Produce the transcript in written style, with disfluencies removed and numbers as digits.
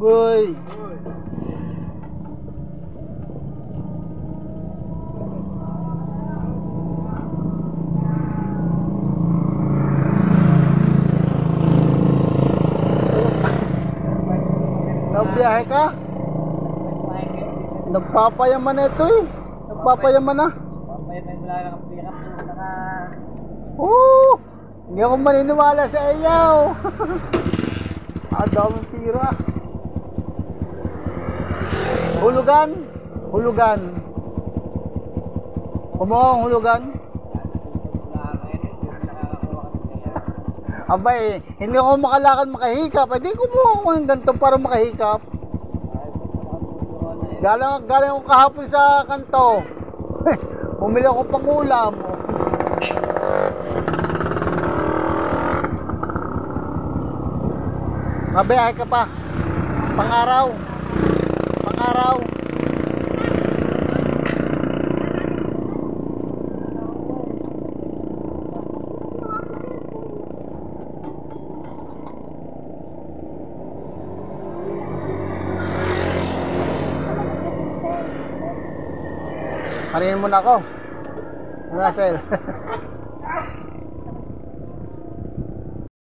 Boy. Nagbiyahe ka? Nagpapayaman na ito eh. Nagpapayaman na. Papayaman mo lang ang pira. Oo! Hindi ako maniniwala sa iyaw. Daming pira. Hulugan? Hulugan. Kumuha ang hulugan? Abay, hindi ako makalakad makahikap. Hindi kumuha ako ng ganito para makahikap. Galing ako kahapon sa kanto. Bumili ako pang ulam. Mabiyahe ka pa. Pang-araw. Pang-araw. Marinin mo na ako. Russell.